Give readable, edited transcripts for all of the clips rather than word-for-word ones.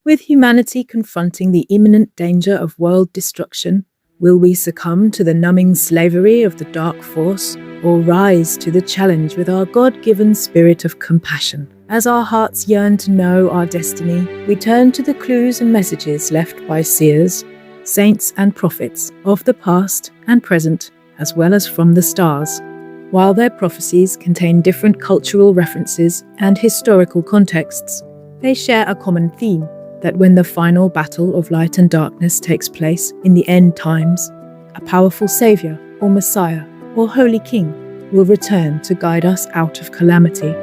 With humanity confronting the imminent danger of world destruction, will we succumb to the numbing slavery of the dark force, or rise to the challenge with our God-given spirit of compassion? As our hearts yearn to know our destiny, we turn to the clues and messages left by seers, saints and prophets of the past and present, as well as from the stars. While their prophecies contain different cultural references and historical contexts, they share a common theme: that when the final battle of light and darkness takes place in the end times, a powerful Savior or Messiah or Holy King will return to guide us out of calamity.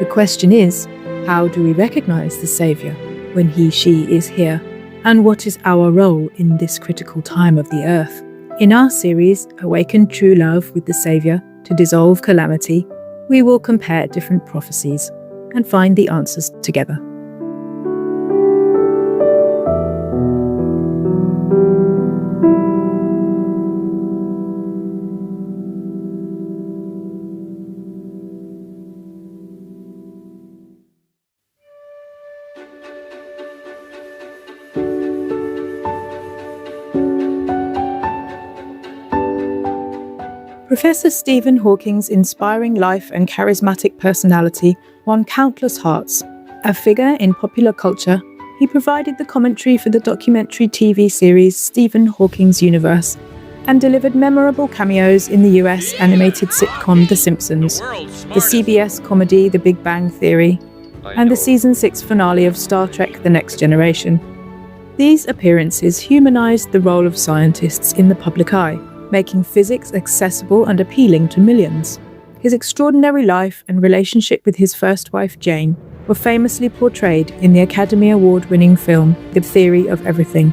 The question is, how do we recognize the Savior when he/she is here? And what is our role in this critical time of the earth? In our series, Awaken True Love with the Savior to Dissolve Calamity, we will compare different prophecies and find the answers together. Professor Stephen Hawking's inspiring life and charismatic personality won countless hearts. A figure in popular culture, he provided the commentary for the documentary TV series Stephen Hawking's Universe and delivered memorable cameos in the US animated sitcom The Simpsons, the CBS comedy The Big Bang Theory, and the season 6 finale of Star Trek The Next Generation. These appearances humanized the role of scientists in the public eye, making physics accessible and appealing to millions. His extraordinary life and relationship with his first wife, Jane, were famously portrayed in the Academy Award-winning film The Theory of Everything.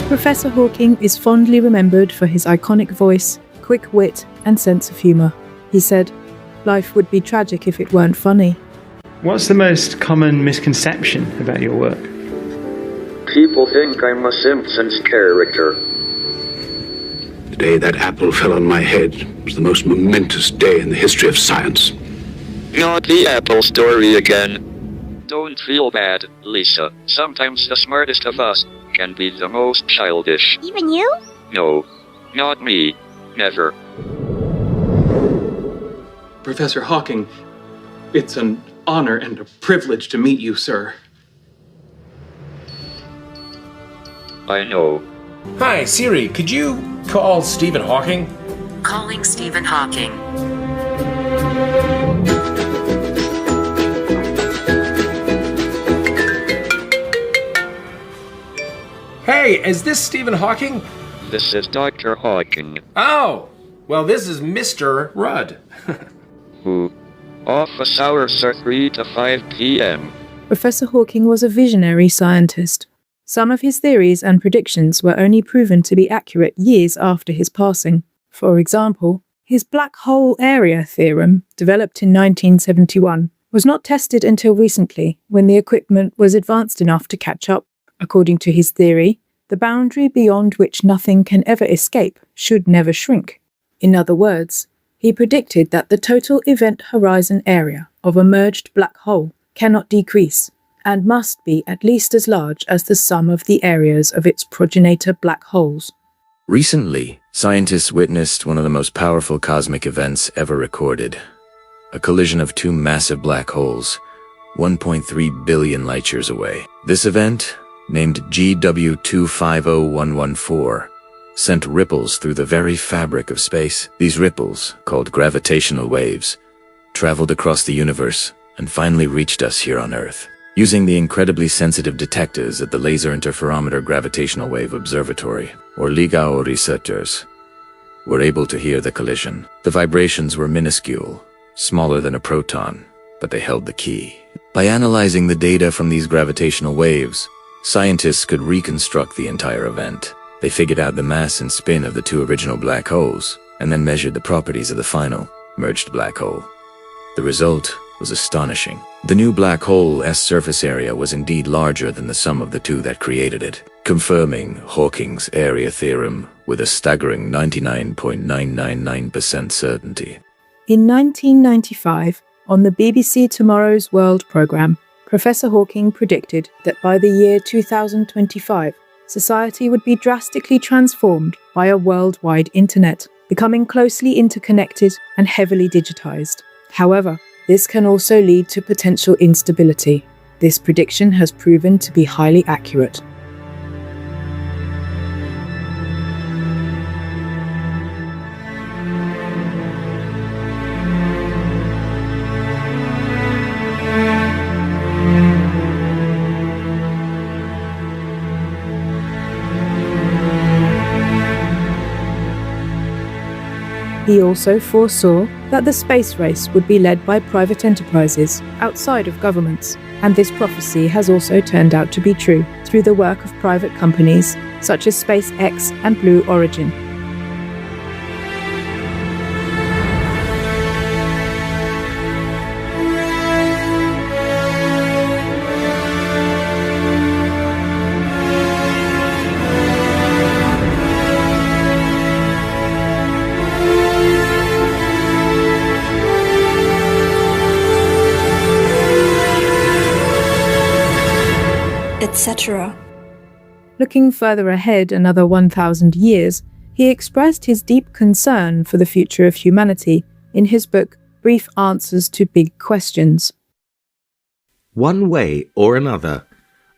Professor Hawking is fondly remembered for his iconic voice, quick wit, and sense of humour. He said, "Life would be tragic if it weren't funny." What's the most common misconception about your work? People think I'm a Simpsons character. The day that apple fell on my head was the most momentous day in the history of science. Not the apple story again. Don't feel bad, Lisa. Sometimes the smartest of us can be the most childish. Even you? No, not me. Never. Professor Hawking, it's an honor and a privilege to meet you, sir. I know. Hi, Siri, could you call Stephen Hawking? Calling Stephen Hawking. Hey, is this Stephen Hawking? This is Dr. Hawking. Oh, well, this is Mr. Rudd. Who? Office hours are 3 to 5 p.m. Professor Hawking was a visionary scientist. Some of his theories and predictions were only proven to be accurate years after his passing. For example, his black hole area theorem, developed in 1971, was not tested until recently, when the equipment was advanced enough to catch up. According to his theory, the boundary beyond which nothing can ever escape should never shrink. In other words, he predicted that the total event horizon area of a merged black hole cannot decrease and must be at least as large as the sum of the areas of its progenitor black holes. Recently, scientists witnessed one of the most powerful cosmic events ever recorded. A collision of two massive black holes, 1.3 billion light-years away. This event, named GW250114, sent ripples through the very fabric of space. These ripples, called gravitational waves, traveled across the universe and finally reached us here on Earth. Using the incredibly sensitive detectors at the Laser Interferometer Gravitational Wave Observatory, or LIGO researchers, were able to hear the collision. The vibrations were minuscule, smaller than a proton, but they held the key. By analyzing the data from these gravitational waves, scientists could reconstruct the entire event. They figured out the mass and spin of the two original black holes, and then measured the properties of the final, merged black hole. The result was astonishing. The new black hole's surface area was indeed larger than the sum of the two that created it, confirming Hawking's area theorem with a staggering 99.999% certainty. In 1995, on the BBC Tomorrow's World programme, Professor Hawking predicted that by the year 2025, society would be drastically transformed by a worldwide internet, becoming closely interconnected and heavily digitized. However, this can also lead to potential instability. This prediction has proven to be highly accurate. He also foresaw that the space race would be led by private enterprises outside of governments, and this prophecy has also turned out to be true through the work of private companies such as SpaceX and Blue Origin. etc. Looking further ahead another 1,000 years, he expressed his deep concern for the future of humanity in his book, Brief Answers to Big Questions. One way or another,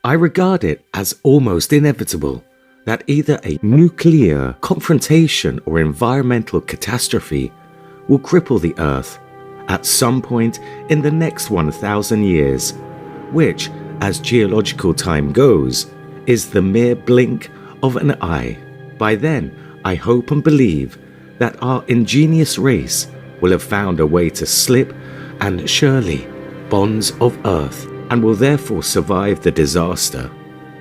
I regard it as almost inevitable that either a nuclear confrontation or environmental catastrophe will cripple the Earth at some point in the next 1,000 years, which, as geological time goes, is the mere blink of an eye. By then, I hope and believe that our ingenious race will have found a way to slip and surely bonds of Earth, and will therefore survive the disaster.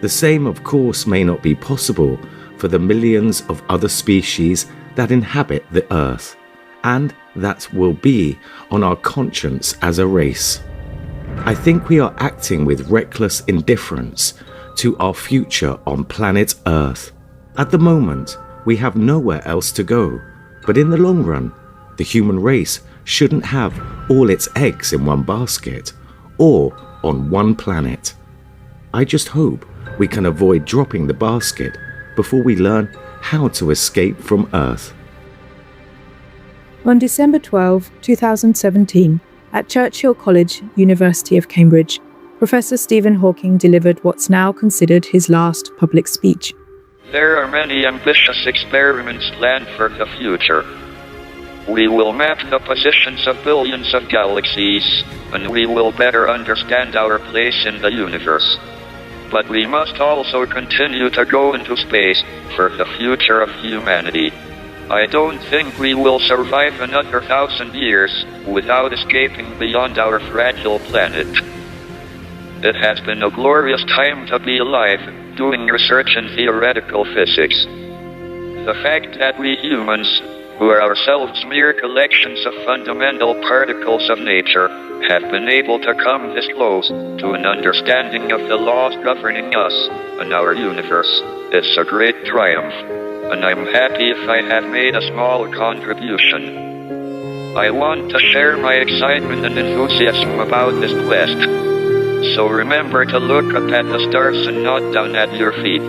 The same, of course, may not be possible for the millions of other species that inhabit the Earth, and that will be on our conscience as a race. I think we are acting with reckless indifference to our future on planet Earth. At the moment, we have nowhere else to go, but in the long run, the human race shouldn't have all its eggs in one basket, or on one planet. I just hope we can avoid dropping the basket before we learn how to escape from Earth. On December 12, 2017, at Churchill College, University of Cambridge, Professor Stephen Hawking delivered what's now considered his last public speech. There are many ambitious experiments planned for the future. We will map the positions of billions of galaxies, and we will better understand our place in the universe. But we must also continue to go into space for the future of humanity. I don't think we will survive another 1,000 years without escaping beyond our fragile planet. It has been a glorious time to be alive, doing research in theoretical physics. The fact that we humans, who are ourselves mere collections of fundamental particles of nature, have been able to come this close to an understanding of the laws governing us and our universe is a great triumph, and I'm happy if I have made a small contribution. I want to share my excitement and enthusiasm about this quest. So remember to look up at the stars and not down at your feet.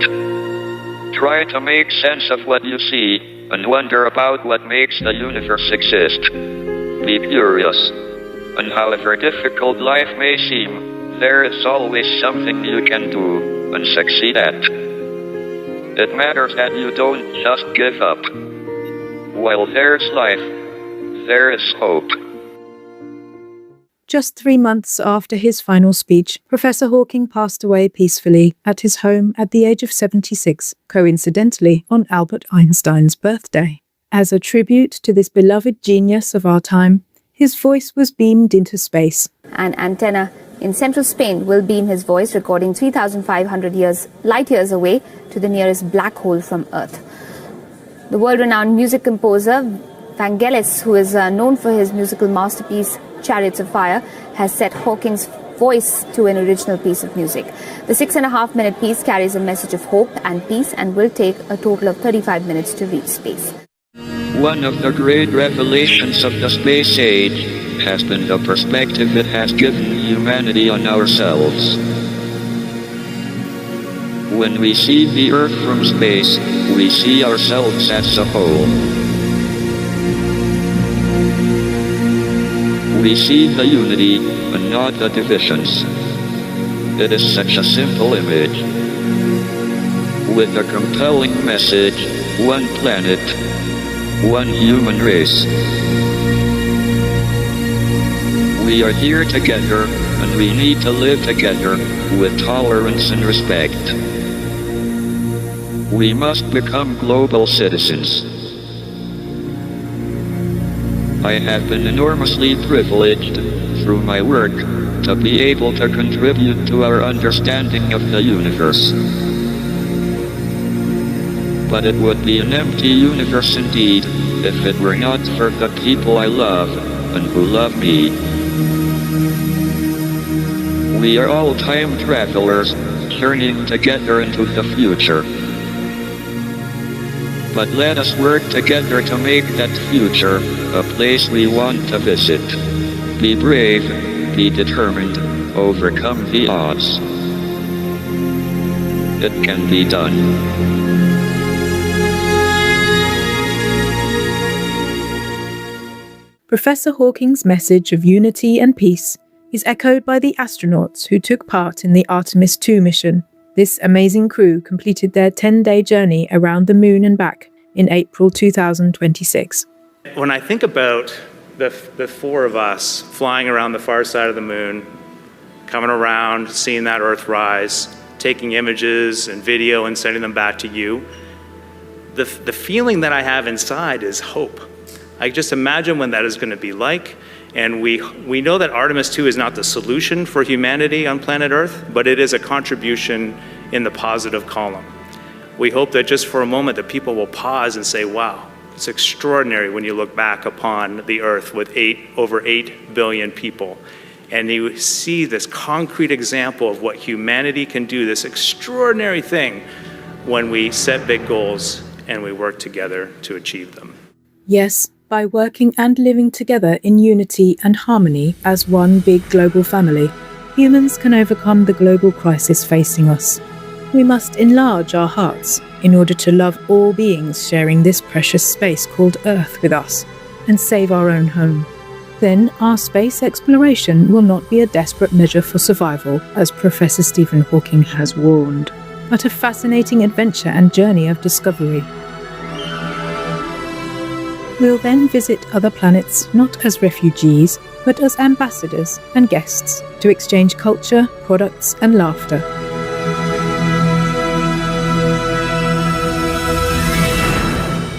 Try to make sense of what you see and wonder about what makes the universe exist. Be curious. And however difficult life may seem, there is always something you can do and succeed at. It matters that you don't just give up. While there's life, there is hope. Just 3 months after his final speech, Professor Hawking passed away peacefully at his home at the age of 76, coincidentally on Albert Einstein's birthday. As a tribute to this beloved genius of our time, his voice was beamed into space. An antenna in central Spain will beam his voice, recording 3,500 light years away to the nearest black hole from Earth. The world-renowned music composer Vangelis, who is known for his musical masterpiece Chariots of Fire, has set Hawking's voice to an original piece of music. The 6.5-minute piece carries a message of hope and peace and will take a total of 35 minutes to reach space. One of the great revelations of the space age has been the perspective it has given humanity on ourselves. When we see the Earth from space, we see ourselves as a whole. We see the unity and not the divisions. It is such a simple image, with a compelling message: one planet, one human race. We are here together, and we need to live together with tolerance and respect. We must become global citizens. I have been enormously privileged, through my work, to be able to contribute to our understanding of the universe. But it would be an empty universe indeed, if it were not for the people I love, and who love me. We are all time travelers, journeying together into the future. But let us work together to make that future a place we want to visit. Be brave, be determined, overcome the odds. It can be done. Professor Hawking's message of unity and peace is echoed by the astronauts who took part in the Artemis II mission. This amazing crew completed their 10-day journey around the moon and back in April 2026. When I think about the four of us flying around the far side of the moon, coming around, seeing that Earth rise, taking images and video and sending them back to you, the feeling that I have inside is hope. I just imagine what that is going to be like. And we know that Artemis II is not the solution for humanity on planet Earth, but it is a contribution in the positive column. We hope that just for a moment that people will pause and say, wow, it's extraordinary when you look back upon the Earth with over 8 billion people. And you see this concrete example of what humanity can do, this extraordinary thing when we set big goals and we work together to achieve them. Yes, by working and living together in unity and harmony as one big global family, humans can overcome the global crisis facing us. We must enlarge our hearts in order to love all beings sharing this precious space called Earth with us and save our own home. Then our space exploration will not be a desperate measure for survival, as Professor Stephen Hawking has warned, but a fascinating adventure and journey of discovery. We'll then visit other planets not as refugees, but as ambassadors and guests to exchange culture, products, and laughter.